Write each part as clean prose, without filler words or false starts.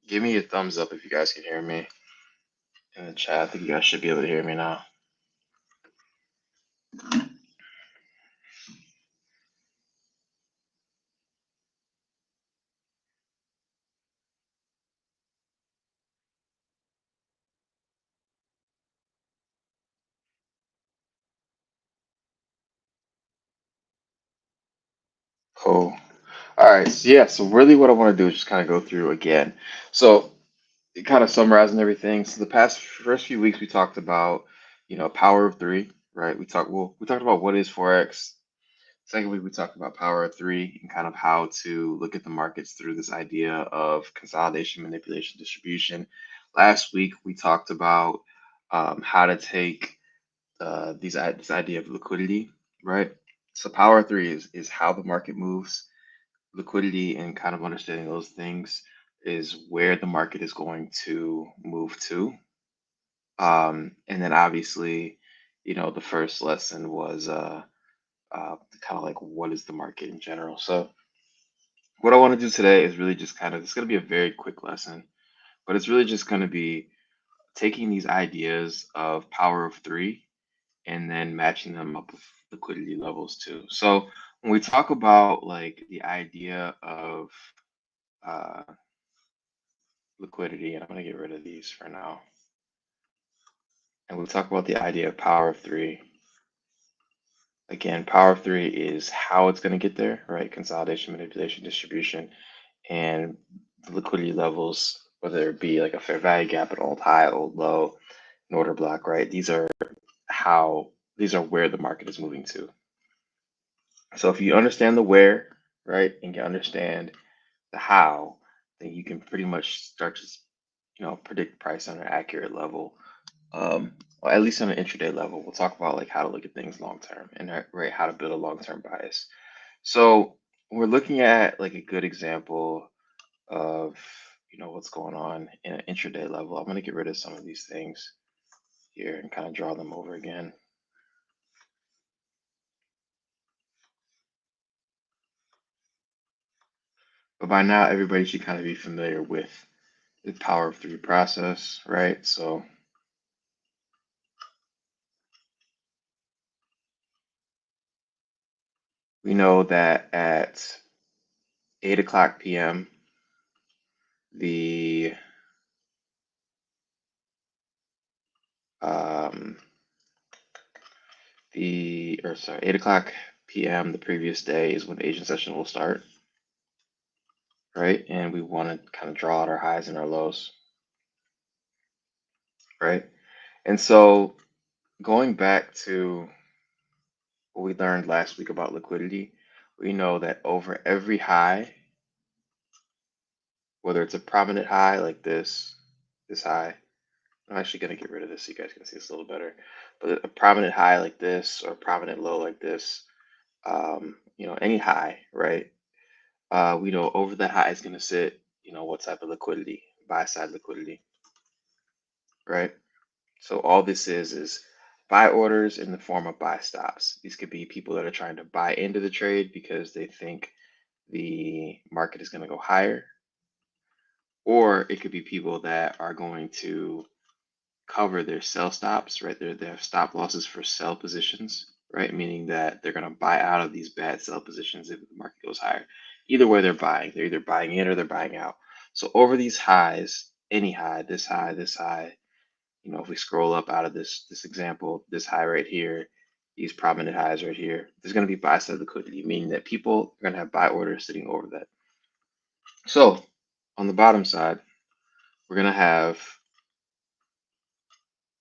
Give me a thumbs up if you guys can hear me in the chat. I think you guys should be able to hear me now. Cool. All right. So yeah. So really, what I want to do is just kind of go through again. So kind of summarizing everything. So the past first few weeks we talked about, power of three, right? We talked about what is forex. Second week we talked about power of three and kind of how to look at the markets through this idea of consolidation, manipulation, distribution. Last week we talked about how to take this idea of liquidity, right? So power of three is how the market moves. Liquidity and kind of understanding those things is where the market is going to move to. And then obviously, the first lesson was kind of like what is the market in general. So what I want to do today is really just it's going to be a very quick lesson, but it's really just going to be taking these ideas of power of three and then matching them up with liquidity levels too. So when we talk about like the idea of uh, liquidity, and I'm going to get rid of these for now, and we talk about the idea of power of three. Again, power of three is how it's going to get there, right? Consolidation, manipulation, distribution, and the liquidity levels, whether it be like a fair value gap, an old high, old low, an order block, right? These are where the market is moving to. So if you understand the where, right, and you understand the how, then you can pretty much start to, predict price on an accurate level, or at least on an intraday level. We'll talk about like how to look at things long term and right how to build a long term bias. So we're looking at like a good example of what's going on in an intraday level. I'm going to get rid of some of these things here and kind of draw them over again. But by now, everybody should kind of be familiar with the power of three process, right? So we know that at 8 o'clock p.m., the um, or sorry, 8 o'clock p.m. the previous day is when the Asian session will start, right? And we want to kind of draw out our highs and our lows, right? And so going back to what we learned last week about liquidity, we know that over every high, whether it's a prominent high like this high, I'm actually going to get rid of this so you guys can see this a little better. But a prominent high like this or a prominent low like this, any high, right? We know over that high is going to sit, what type of liquidity? Buy side liquidity, right? So all this is buy orders in the form of buy stops. These could be people that are trying to buy into the trade because they think the market is going to go higher, or it could be people that are going to cover their sell stops, right? They have stop losses for sell positions, right? Meaning that they're going to buy out of these bad sell positions if the market goes higher. Either way, they're buying. They're either buying in or they're buying out. So over these highs, any high, this high, if we scroll up out of this example, this high right here, these prominent highs right here, there's going to be buy side liquidity, meaning that people are going to have buy orders sitting over that. So on the bottom side, we're going to have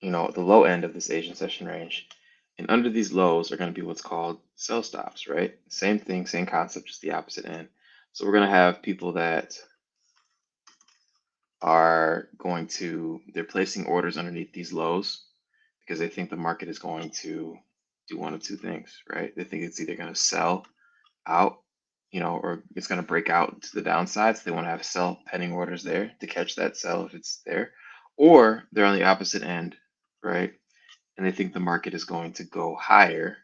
the low end of this Asian session range. And under these lows are going to be what's called sell stops, right? Same thing, same concept, just the opposite end. So we're going to have people that are they're placing orders underneath these lows because they think the market is going to do one of two things, right? They think it's either going to sell out, or it's going to break out to the downside. So they want to have sell pending orders there to catch that sell if it's there. Or they're on the opposite end, right? And they think the market is going to go higher,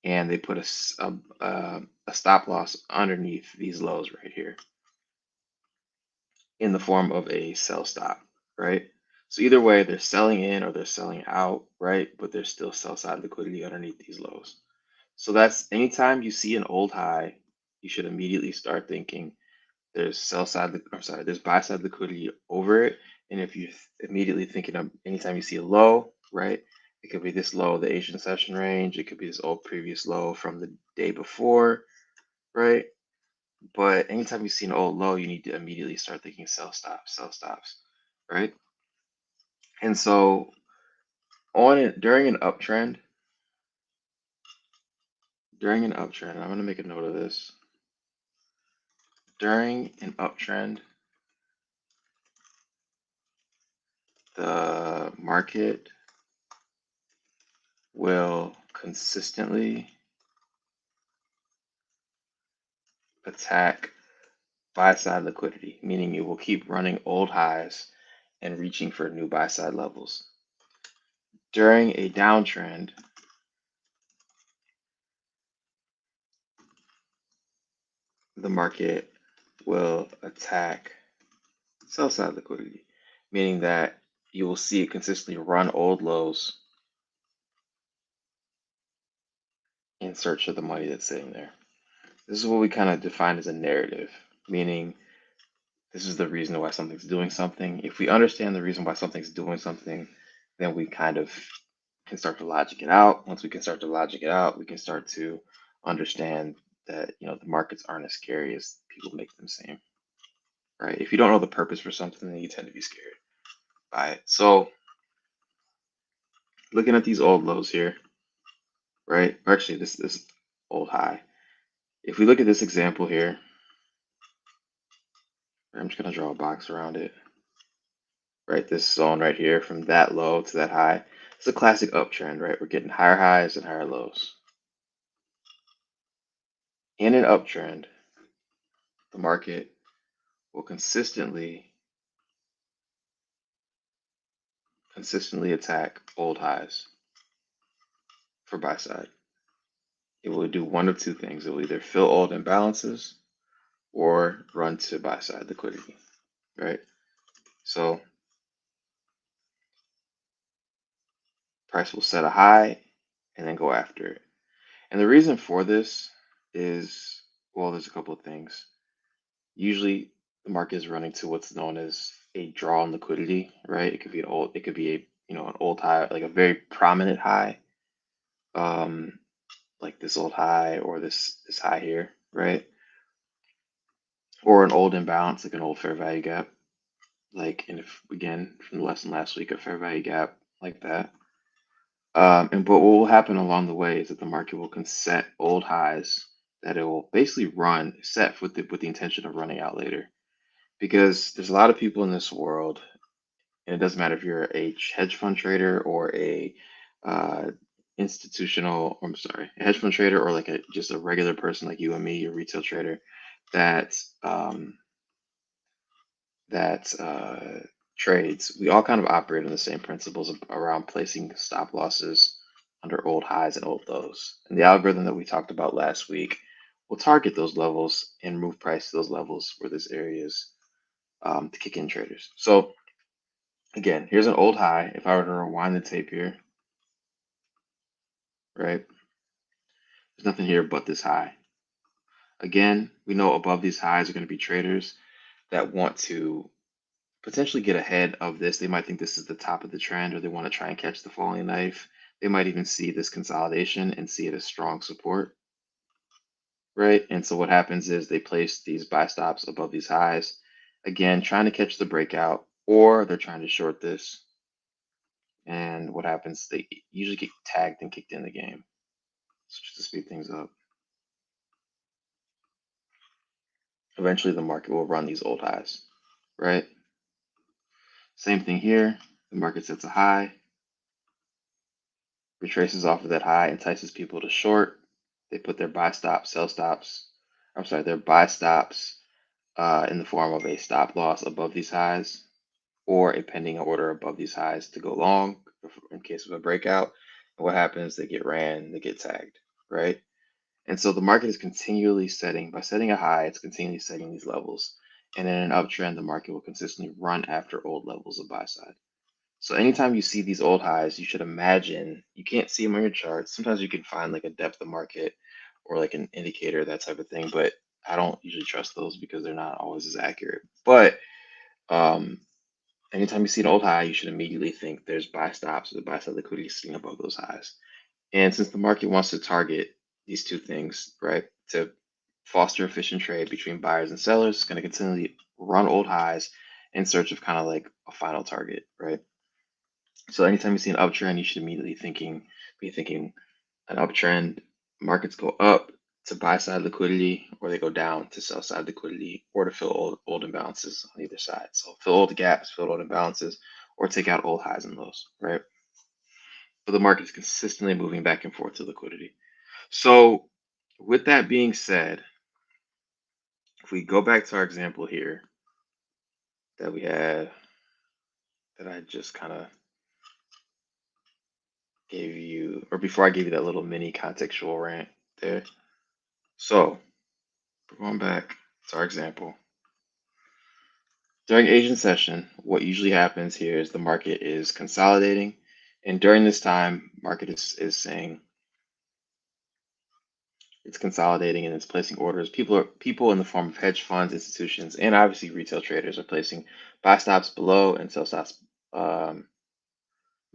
and they put a stop loss underneath these lows right here in the form of a sell stop, right? So either way, they're selling in or they're selling out, right? But there's still sell side liquidity underneath these lows. So that's anytime you see an old high, you should immediately start thinking there's there's buy side liquidity over it. And if you immediately thinking of anytime you see a low, right? It could be this low, the Asian session range. It could be this old previous low from the day before, right? But anytime you see an old low, you need to immediately start thinking sell stops, right? And so during an uptrend, I'm going to make a note of this. During an uptrend, the market will consistently attack buy side liquidity, meaning it will keep running old highs and reaching for new buy side levels. During a downtrend, the market will attack sell side liquidity, meaning that you will see it consistently run old lows in search of the money that's sitting there. This is what we kind of define as a narrative, meaning this is the reason why something's doing something. If we understand the reason why something's doing something, then we kind of can start to logic it out. Once we can start to logic it out, we can start to understand that the markets aren't as scary as people make them seem. Right? If you don't know the purpose for something, then you tend to be scared by it. So looking at these old lows here, right? Or actually this old high. If we look at this example here, I'm just gonna draw a box around it. Right, this zone right here from that low to that high. It's a classic uptrend, right? We're getting higher highs and higher lows. In an uptrend, the market will consistently attack old highs for buy side. It will do one of two things. It will either fill old imbalances or run to buy side liquidity, right? So price will set a high and then go after it. And the reason for this is, well, there's a couple of things. Usually the market is running to what's known as a draw on liquidity, right? It could be a, an old high, like a very prominent high, um, like this old high or this high here, right? Or an old imbalance, like an old fair value gap, like, and if again from the lesson last week, a fair value gap like that. And but what will happen along the way is that the market will set old highs that it will basically run set with the intention of running out later. Because there's a lot of people in this world, and it doesn't matter if you're a hedge fund trader or a uh, I'm sorry, a hedge fund trader or like a just a regular person like you and me, a retail trader, that um, that trades. We all kind of operate on the same principles around placing stop losses under old highs and old lows. And the algorithm that we talked about last week will target those levels and move price to those levels where there's areas to kick in traders. So again, here's an old high. If I were to rewind the tape here, right, there's nothing here but this high. Again, we know above these highs are going to be traders that want to potentially get ahead of this. They might think this is the top of the trend, or they want to try and catch the falling knife. They might even see this consolidation and see it as strong support, right? And so what happens is they place these buy stops above these highs, again, trying to catch the breakout, or they're trying to short this. And what happens? They usually get tagged and kicked in the game. So just to speed things up, eventually the market will run these old highs, right? Same thing here. The market sets a high, retraces off of that high, entices people to short. They put their buy stops, sell stops. I'm sorry, their buy stops in the form of a stop loss above these highs or a pending order above these highs to go long in case of a breakout. And what happens? They get ran, they get tagged, right? And so the market is continually setting, by setting a high, it's continually setting these levels. And in an uptrend, the market will consistently run after old levels of buy side. So anytime you see these old highs, you should imagine you can't see them on your charts. Sometimes you can find like a depth of market or like an indicator, that type of thing, but I don't usually trust those because they're not always as accurate. But um, anytime you see an old high, you should immediately think there's buy stops or the buy side liquidity sitting above those highs. And since the market wants to target these two things, right, to foster efficient trade between buyers and sellers, it's going to continually run old highs in search of kind of like a final target, right? So anytime you see an uptrend, you should immediately be thinking an uptrend, markets go up to buy side liquidity, or they go down to sell side liquidity, or to fill old imbalances on either side. So fill old gaps, fill old imbalances, or take out old highs and lows, right? But the market is consistently moving back and forth to liquidity. So with that being said, if we go back to our example here that we had, that I just kind of gave you, or before I gave you that little mini contextual rant there. So we're going back to our example. During Asian session, what usually happens here is the market is consolidating, and during this time, market is saying it's consolidating and it's placing orders. People in the form of hedge funds, institutions, and obviously retail traders are placing buy stops below and sell stops. I'm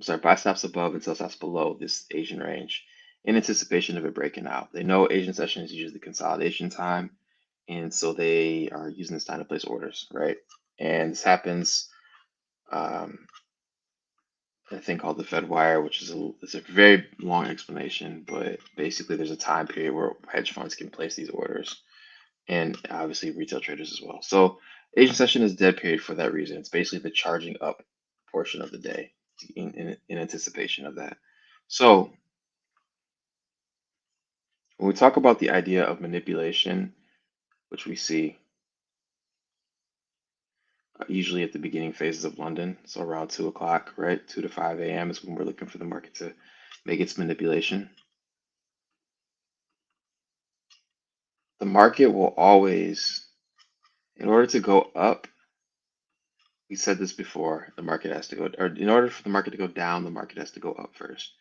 sorry, buy stops above and sell stops below this Asian range in anticipation of it breaking out. They know Asian session is usually consolidation time, and so they are using this time to place orders, right? And this happens um, a thing called the Fed wire, which is it's a very long explanation, but basically there's a time period where hedge funds can place these orders, and obviously retail traders as well. So Asian session is dead period for that reason. It's basically the charging up portion of the day in anticipation of that. So when we talk about the idea of manipulation, which we see usually at the beginning phases of London, so around 2 o'clock, right? 2 to 5 a.m. is when we're looking for the market to make its manipulation. The market will always, in order to go up, we said this before, the market has to go, or in order for the market to go down, the market has to go up first.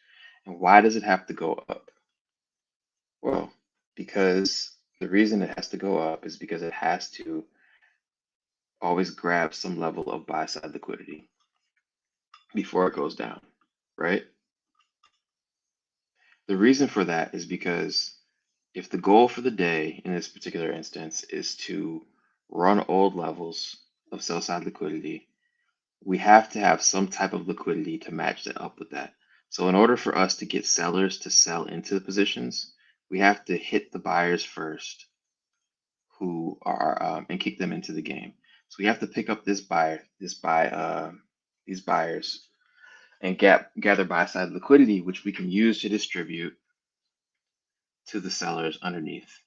And why does it have to go up? Well, because the reason it has to go up is because it has to always grab some level of buy side liquidity before it goes down, right? The reason for that is because if the goal for the day in this particular instance is to run old levels of sell side liquidity, we have to have some type of liquidity to match that up with that. So in order for us to get sellers to sell into the positions, we have to hit the buyers first who are and kick them into the game. So we have to pick up these buyers and gather buy side liquidity, which we can use to distribute to the sellers underneath.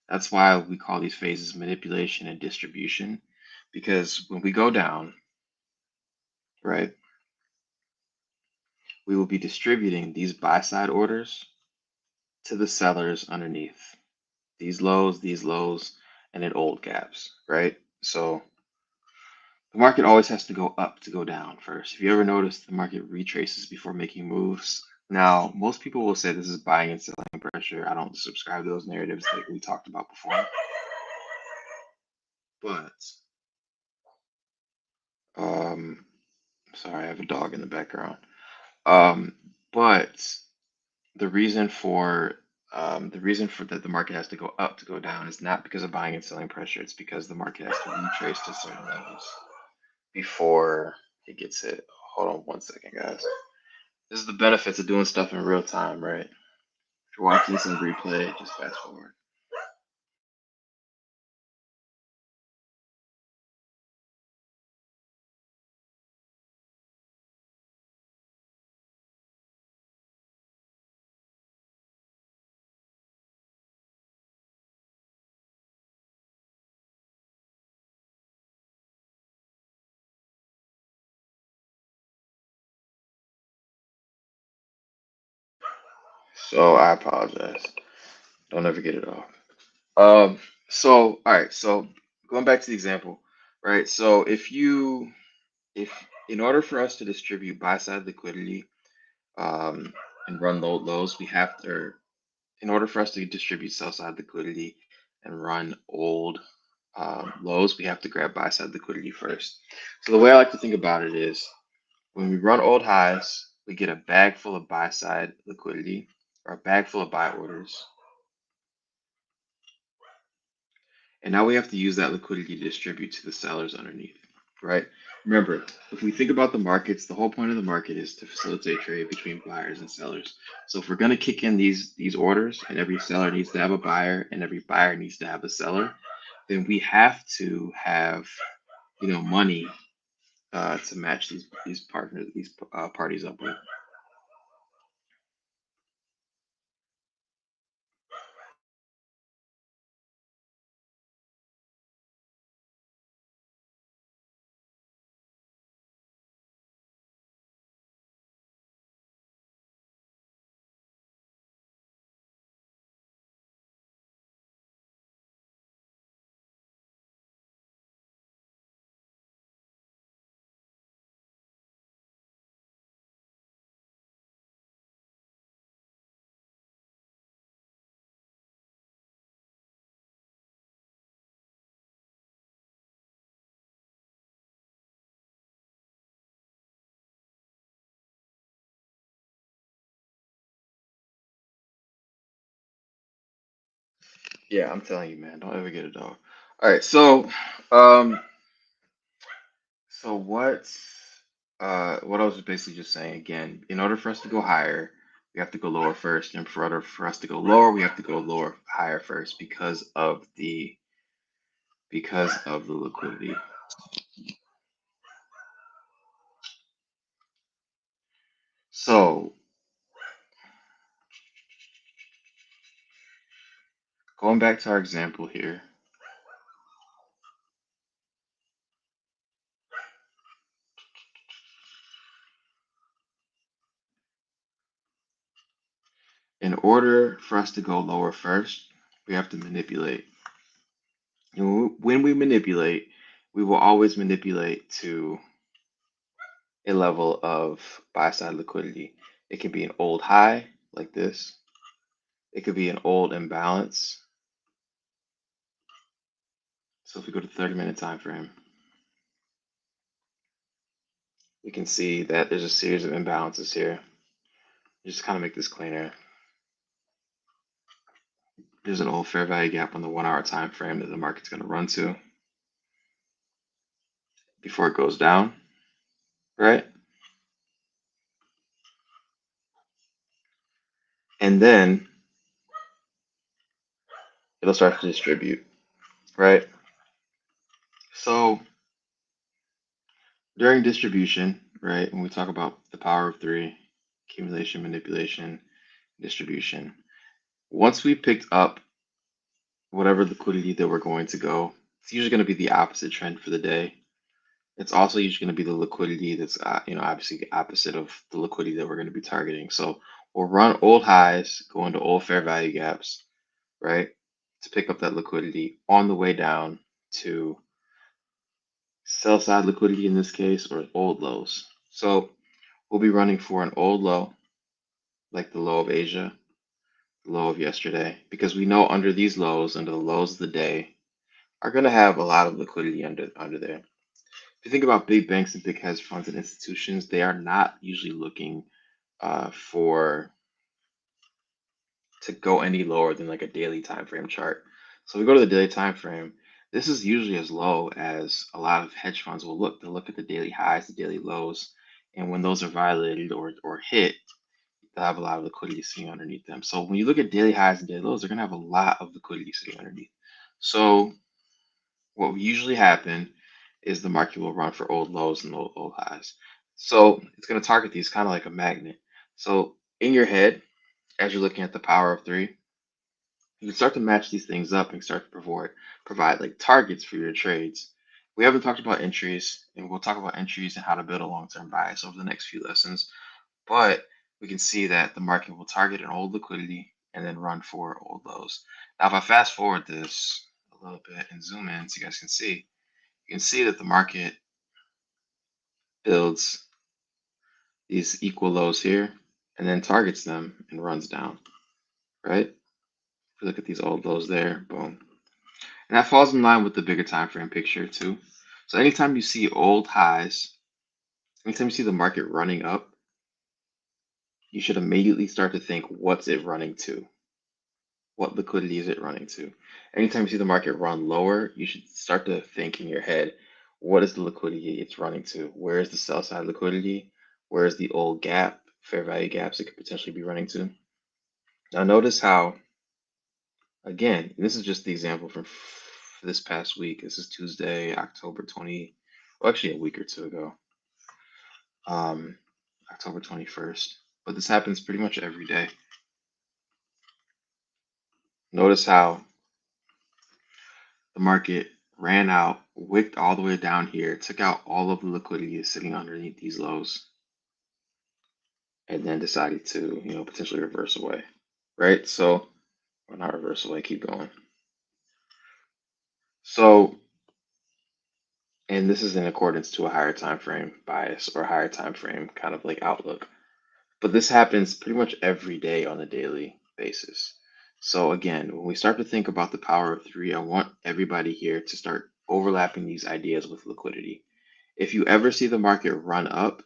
That's why we call these phases manipulation and distribution, because when we go down, right, we will be distributing these buy side orders to the sellers underneath. These lows, and then old gaps, right? So the market always has to go up to go down first. If you ever notice, the market retraces before making moves. Now, most people will say this is buying and selling pressure. I don't subscribe to those narratives like we talked about before. But, um, sorry, I have a dog in the background. Um, but the reason for that the market has to go up to go down is not because of buying and selling pressure. It's because the market has to retrace to certain levels before it gets hit. Hold on one second, guys. This is the benefits of doing stuff in real time, right? If you're watching this in replay, just fast forward. So I apologize. Don't ever get it off. All right. So going back to the example, right? So if in order for us to distribute buy side liquidity, um, and run lows, we have to, or in order for us to distribute sell side liquidity and run old lows, we have to grab buy side liquidity first. So the way I like to think about it is when we run old highs, we get a bag full of buy side liquidity or a bag full of buy orders. And now we have to use that liquidity to distribute to the sellers underneath, right? Remember, if we think about the markets, the whole point of the market is to facilitate trade between buyers and sellers. So if we're going to kick in these orders and every seller needs to have a buyer and every buyer needs to have a seller, then we have to have, money to match these partners, these parties up with. Yeah, I'm telling you, man, don't ever get a dog. All right, um, so what I was basically just saying again, in order for us to go higher, we have to go lower first, and for us to go lower, we have to go lower higher first because of the liquidity. So going back to our example here, in order for us to go lower first, we have to manipulate. And when we manipulate, we will always manipulate to a level of buy side liquidity. It can be an old high like this. It could be an old imbalance. So if we go to 30-minute time frame, we can see that there's a series of imbalances here. Just kind of make this cleaner. There's an old fair value gap on the 1 hour time frame that the market's going to run to before it goes down, right? and then it'll start to distribute, right? So during distribution, right, when we talk about the power of three, accumulation, manipulation, distribution, once we picked up whatever liquidity that we're going to go, it's usually going to be the opposite trend for the day. It's also usually going to be the liquidity that's, obviously the opposite of the liquidity that we're going to be targeting. So we'll run old highs, go into old fair value gaps, right, to pick up that liquidity on the way down to sell side liquidity in this case, or old lows. So we'll be running for an old low, like the low of Asia, the low of yesterday, because we know under these lows, under the lows of the day, are going to have a lot of liquidity under there. If you think about big banks and big hedge funds and institutions, they are not usually looking for to go any lower than like a daily time frame chart. So we go to the daily time frame. This is usually as low as a lot of hedge funds will look. They'll look at the daily highs, the daily lows, and when those are violated or hit, they'll have a lot of liquidity sitting underneath them. So when you look at daily highs and daily lows, they're gonna have a lot of liquidity sitting underneath. So what will usually happen is the market will run for old lows and old highs. So it's going to target these kind of like a magnet. So in your head, as you're looking at the power of three, you can start to match these things up and start to provide like targets for your trades. We haven't talked about entries, and we'll talk about entries and how to build a long-term bias over the next few lessons. But we can see that the market will target an old liquidity and then run for old lows. Now, if I fast forward this a little bit and zoom in so you guys can see, you can see that the market builds these equal lows here and then targets them and runs down, right? If we look at these old lows there, boom. And that falls in line with the bigger time frame picture too. So anytime you see old highs, anytime you see the market running up, you should immediately start to think, what's it running to? What liquidity is it running to? Anytime you see the market run lower, you should start to think in your head, what is the liquidity it's running to? Where is the sell side liquidity? Where is the old gap, fair value gaps it could potentially be running to? Now notice how, again, this is just the example from this past week. This is Tuesday, October 20, well, actually a week or two ago, um, October 21st. But this happens pretty much every day. Notice how the market ran out, wicked all the way down here, took out all of the liquidity sitting underneath these lows, and then decided to, potentially reverse away, right? So, or not reverse away, keep going. So, and this is in accordance to a higher time frame bias or higher time frame kind of like outlook. But this happens pretty much every day on a daily basis. So again, when we start to think about the power of three, I want everybody here to start overlapping these ideas with liquidity. If you ever see the market run up,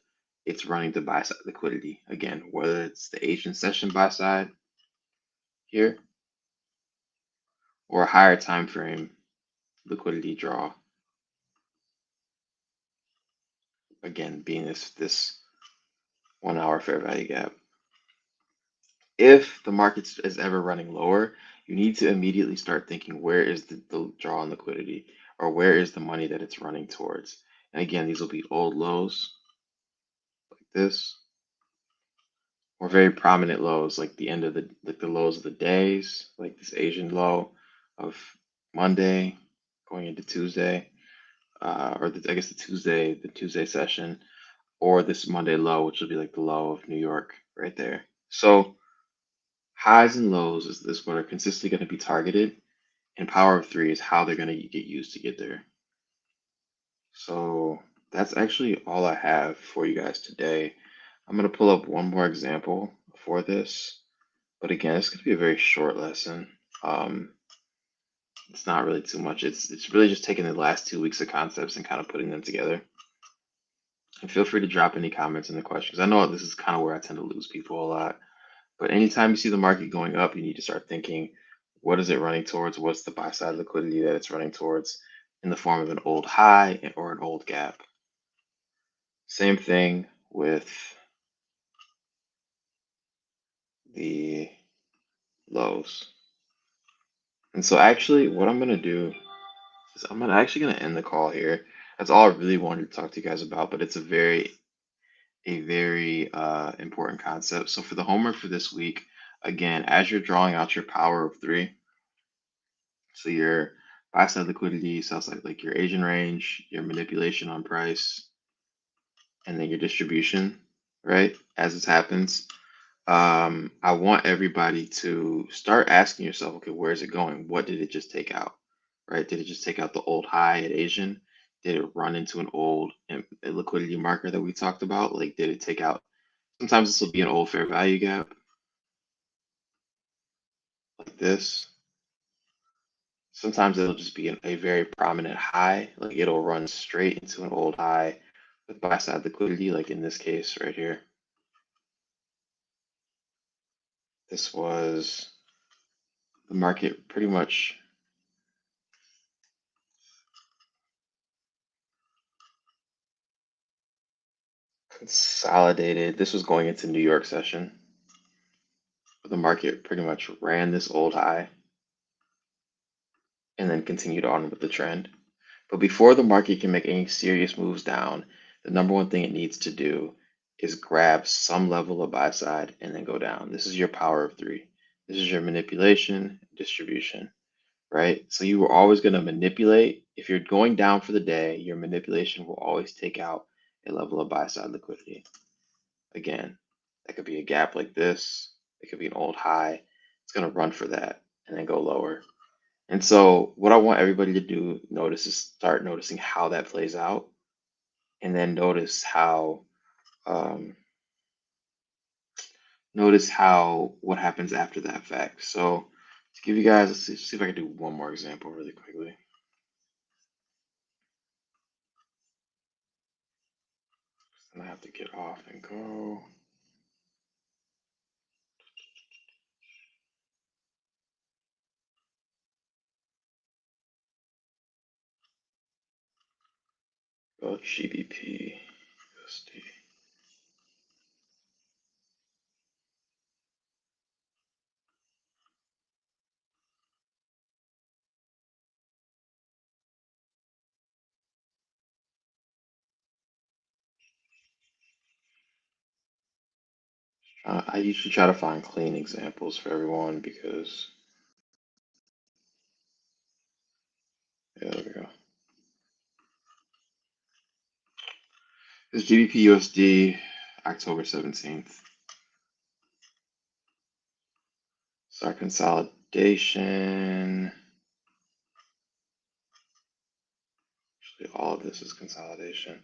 it's running to buy side liquidity. Again, whether it's the Asian session buy side here or a higher time frame liquidity draw. Again, being this 1 hour fair value gap. If the market is ever running lower, you need to immediately start thinking, where is the draw on liquidity, or where is the money that it's running towards? And again, these will be old lows like this, or very prominent lows like the end of the lows of the days, like this Asian low of Monday going into Tuesday, I guess the Tuesday session, or this Monday low, which will be like the low of New York right there. So highs and lows is this what are consistently going to be targeted, and power of three is how they're going to get used to get there. So that's actually all I have for you guys today. I'm going to pull up one more example for this, but again, it's going to be a very short lesson. Um, it's not really too much. It's really just taking the last 2 weeks of concepts and kind of putting them together. And feel free to drop any comments in the questions. I know this is kind of where I tend to lose people a lot. But anytime you see the market going up, you need to start thinking, what is it running towards? What's the buy side liquidity that it's running towards in the form of an old high or an old gap? Same thing with the lows. And so actually what I'm gonna do is actually gonna end the call here. That's all I really wanted to talk to you guys about, but it's a very important concept. So for the homework for this week, again, as you're drawing out your power of three, so your buy side liquidity, sell side, like your Asian range, your manipulation on price, and then your distribution, right? As this happens, I want everybody to start asking yourself, okay, where is it going? What did it just take out? Right? Did it just take out the old high at Asian? Did it run into an old liquidity marker that we talked about? Like, did it take out? Sometimes this will be an old fair value gap like this. Sometimes it'll just be a very prominent high, like it'll run straight into an old high with buy side liquidity, like in this case right here. This was the market pretty much consolidated. This was going into New York session. The market pretty much ran this old high and then continued on with the trend. But before the market can make any serious moves down, the number one thing it needs to do is grab some level of buy side and then go down. This is your power of three. This is your manipulation, distribution, right? So you are always going to manipulate. If you're going down for the day, your manipulation will always take out a level of buy side liquidity. Again, that could be a gap like this. It could be an old high. It's going to run for that and then go lower. And so what I want everybody to do, notice is start noticing how that plays out, and then um, notice how what happens after that fact. So to give you guys, let's see if I can do one more example really quickly. And I have to get off and go. Go GBP USD. I usually try to find clean examples for everyone because yeah, there we go. This is GBP USD, October 17th. Start consolidation. Actually, all of this is consolidation.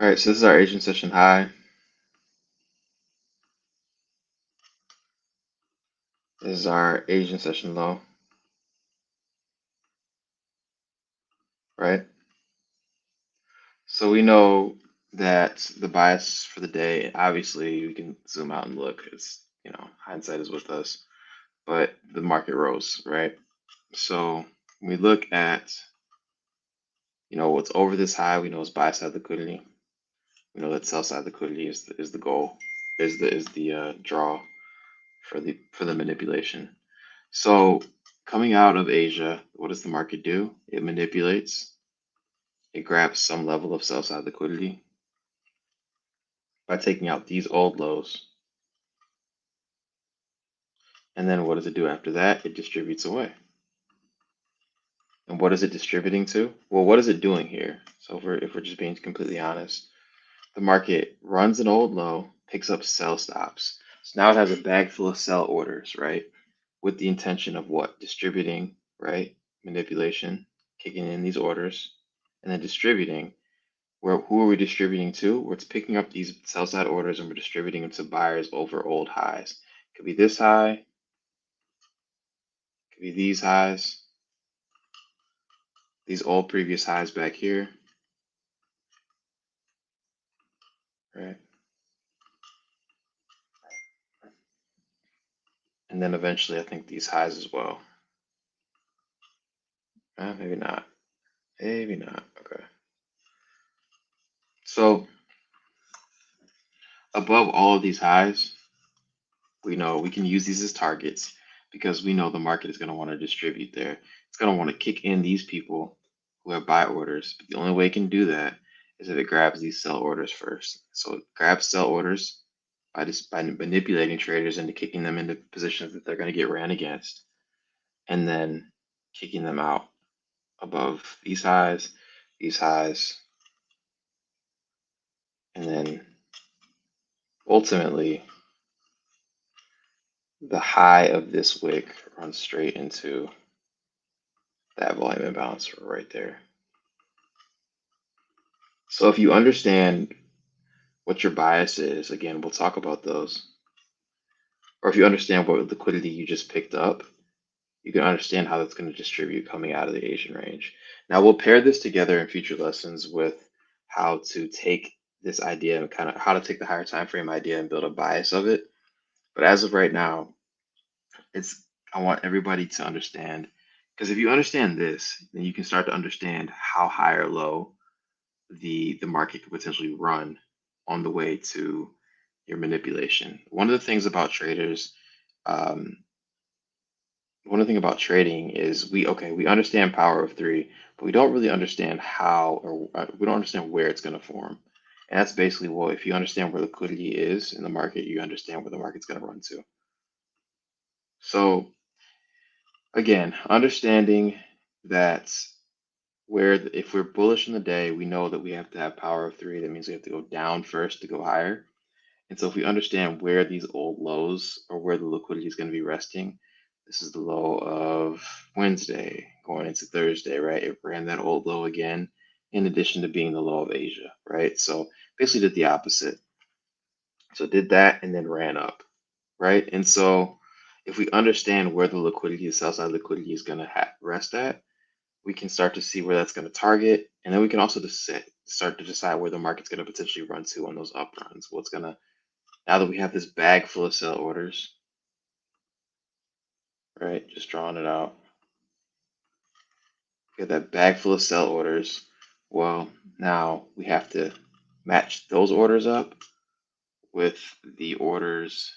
All right, so this is our Asian session high. This is our Asian session low, right? So we know that the bias for the day, obviously, we can zoom out and look. It's, hindsight is with us, but the market rose, right? So when we look at, what's over this high, we know is buy side liquidity. We know that sell side liquidity is the goal, is the draw for the manipulation. So coming out of Asia, what does the market do? It manipulates. It grabs some level of sell side liquidity by taking out these old lows. And then what does it do after that? It distributes away. And what is it distributing to? Well, what is it doing here? So if we're just being completely honest, the market runs an old low, picks up sell stops. So now it has a bag full of sell orders, right? With the intention of what? Distributing, right? Manipulation, kicking in these orders, and then distributing. who are we distributing to? We're picking up these sell side orders and we're distributing them to buyers over old highs. Could be this high, could be these highs, these old previous highs back here, right? And then eventually I think these highs as well. Maybe not. Maybe not. Okay. So above all of these highs, we know we can use these as targets because we know the market is going to want to distribute there. It's going to want to kick in these people who have buy orders. But the only way it can do that is if it grabs these sell orders first. So it grabs sell orders by manipulating traders into kicking them into positions that they're going to get ran against, and then kicking them out above these highs, and then ultimately the high of this wick runs straight into that volume imbalance right there. So if you understand what your bias is, again, we'll talk about those, or if you understand what liquidity you just picked up, you can understand how that's going to distribute coming out of the Asian range. Now we'll pair this together in future lessons with how to take this idea and kind of how to take the higher time frame idea and build a bias of it. But as of right now, it's I want everybody to understand, because if you understand this, then you can start to understand how high or low the market could potentially run on the way to your manipulation. Um, One of the thing about trading is we understand power of three, but we don't really understand how, or we don't understand where it's going to form. And that's basically, well, if you understand where liquidity is in the market, you understand where the market's going to run to. So again, understanding that if we're bullish in the day, we know that we have to have power of three. That means we have to go down first to go higher. And so if we understand where these old lows or where the liquidity is going to be resting, this is the low of Wednesday going into Thursday, right? It ran that old low again, in addition to being the low of Asia, right? So basically did the opposite. So did that and then ran up, right? And so if we understand where the liquidity, the sell side liquidity is going to rest at, we can start to see where that's going to target. And then we can also just start to decide where the market's going to potentially run to on those up runs. What's going to Now that we have this bag full of sell orders, right? Just drawing it out. We got that bag full of sell orders. Well, now we have to match those orders up with the orders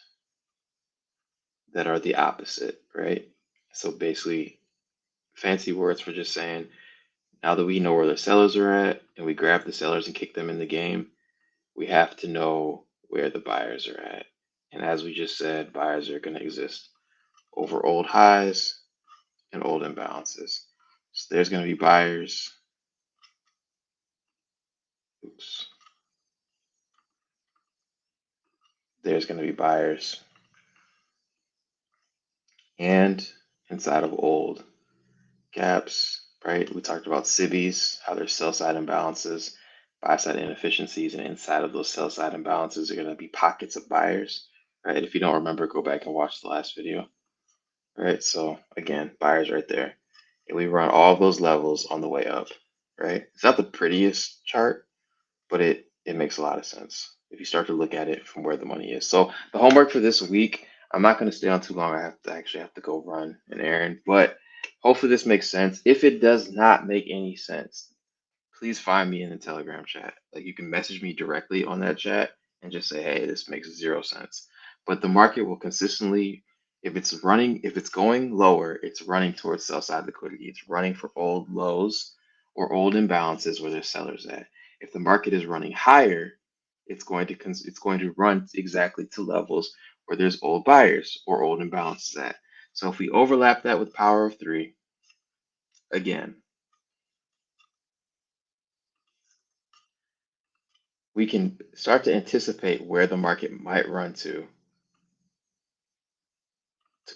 that are the opposite, right? So basically, fancy words for just saying, now that we know where the sellers are at and we grab the sellers and kick them in the game, we have to know where the buyers are at. And as we just said, buyers are going to exist over old highs and old imbalances. So there's going to be buyers. Oops. There's going to be buyers and inside of old gaps, right? We talked about SIBIs, how there's sell side imbalances, buy side inefficiencies, and inside of those sell side imbalances are going to be pockets of buyers, right? If you don't remember, go back and watch the last video, right? So again, buyers right there. And we run all of those levels on the way up, right? It's not the prettiest chart, but it makes a lot of sense if you start to look at it from where the money is. So the homework for this week, I'm not going to stay on too long. I actually have to go run an errand, but hopefully this makes sense. If it does not make any sense, please find me in the Telegram chat. Like you can message me directly on that chat and just say, hey, this makes zero sense. But the market will consistently, if it's going lower, it's running towards sell side liquidity. It's running for old lows or old imbalances where there's sellers at. If the market is running higher, it's going to run exactly to levels where there's old buyers or old imbalances at. So if we overlap that with power of three, again, we can start to anticipate where the market might run to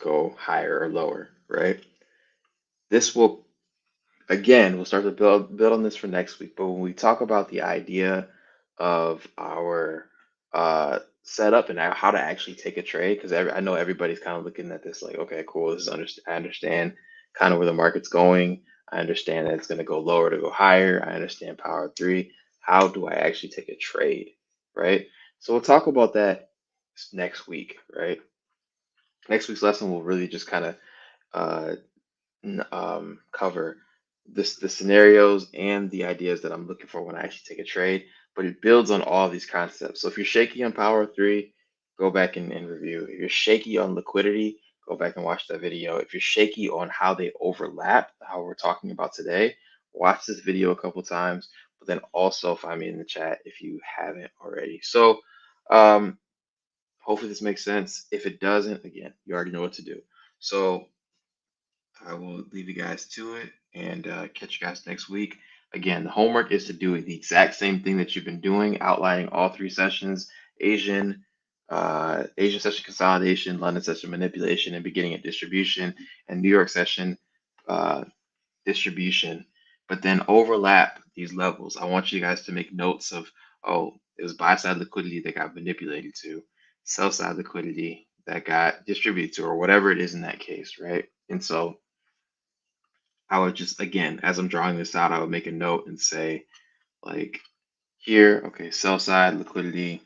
go higher or lower, right? This will again, we'll start to build on this for next week. But when we talk about the idea of our setup and how to actually take a trade, because I know everybody's kind of looking at this like, okay, cool, this is I understand kind of where the market's going. I understand that it's going to go lower to go higher. I understand power of three. How do I actually take a trade, right? So we'll talk about that next week, right? Next week's lesson will really just kind of uh, cover the scenarios and the ideas that I'm looking for when I actually take a trade. But it builds on all these concepts. So if you're shaky on Power Three, go back and review. If you're shaky on liquidity, go back and watch that video. If you're shaky on how they overlap, how we're talking about today, watch this video a couple times. But then also find me in the chat if you haven't already. So hopefully this makes sense. If it doesn't, again, you already know what to do. So I will leave you guys to it and catch you guys next week. Again, the homework is to do the exact same thing that you've been doing, outlining all three sessions: Asian session consolidation, London session manipulation, and beginning at distribution, and New York session uh, distribution. But then overlap these levels. I want you guys to make notes of, oh, it was buy side liquidity that got manipulated to, sell side liquidity that got distributed to, or whatever it is in that case, right? And so I would just, again, as I'm drawing this out, I would make a note and say, like, here, okay, sell side liquidity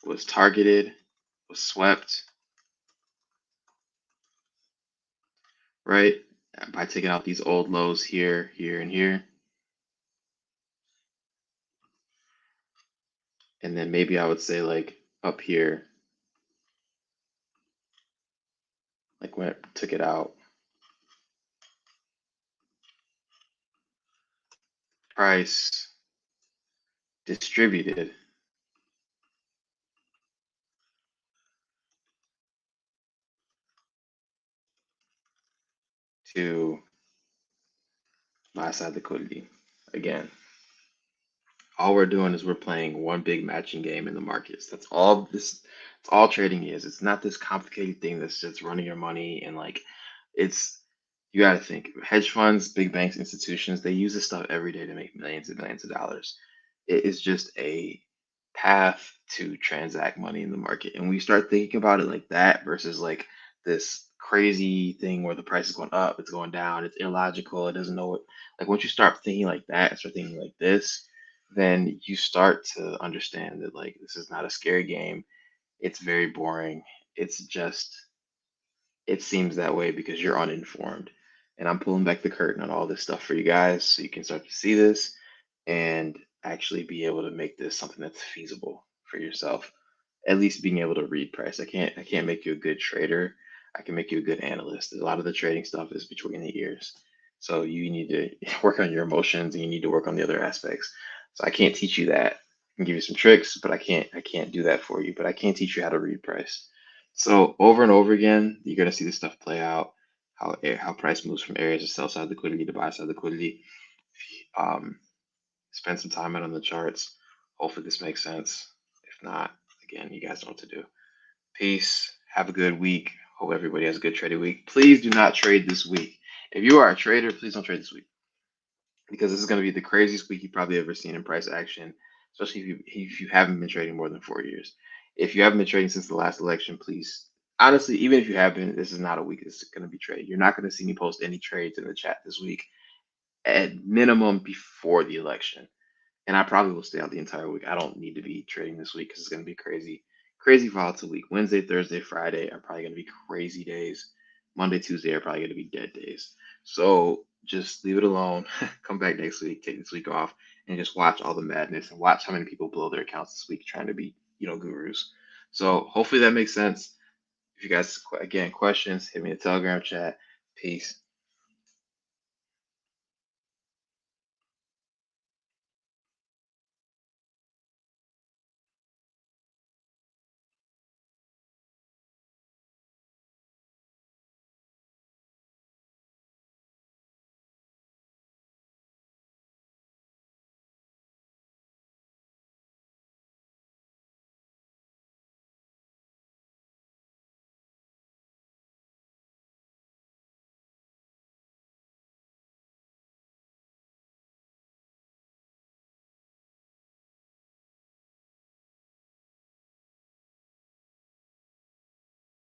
was targeted, was swept, right? By taking out these old lows here, here, and here. And then maybe I would say, like, up here, like when it took it out, price distributed to buy side liquidity. Again, all we're doing is we're playing one big matching game in the markets. That's all this, it's all trading is. It's not this complicated thing that's just running your money and like it's you got to think hedge funds, big banks, institutions, they use this stuff every day to make millions and millions of dollars. It is just a path to transact money in the market. And we start thinking about it like that versus like this crazy thing where the price is going up, it's going down, it's illogical, it doesn't know what, like once you start thinking like that and start thinking like this, then you start to understand that like this is not a scary game. It's very boring. It's just it seems that way because you're uninformed. And I'm pulling back the curtain on all this stuff for you guys so you can start to see this and actually be able to make this something that's feasible for yourself. At least being able to read price. I can't make you a good trader. I can make you a good analyst. A lot of the trading stuff is between the ears. So you need to work on your emotions and you need to work on the other aspects. So I can't teach you that. I can give you some tricks, but I can't do that for you. But I can teach you how to read price. So over and over again, you're gonna see this stuff play out. How price moves from areas of sell side liquidity to buy side liquidity. Um, spend some time out on the charts. Hopefully this makes sense. If not, again, you guys know what to do. Peace. Have a good week. Hope everybody has a good trading week. Please do not trade this week. If you are a trader, please don't trade this week because this is going to be the craziest week you've probably ever seen in price action, especially if you haven't been trading more than 4 years. If you haven't been trading since the last election, please, honestly, even if you have been, this is not a week that's going to be traded. You're not going to see me post any trades in the chat this week, at minimum before the election. And I probably will stay out the entire week. I don't need to be trading this week because it's going to be crazy, crazy volatile week. Wednesday, Thursday, Friday are probably going to be crazy days. Monday, Tuesday are probably going to be dead days. So just leave it alone. Come back next week, take this week off, and just watch all the madness and watch how many people blow their accounts this week trying to be, gurus. So hopefully that makes sense. If you guys, again, questions, hit me in the Telegram chat. Peace.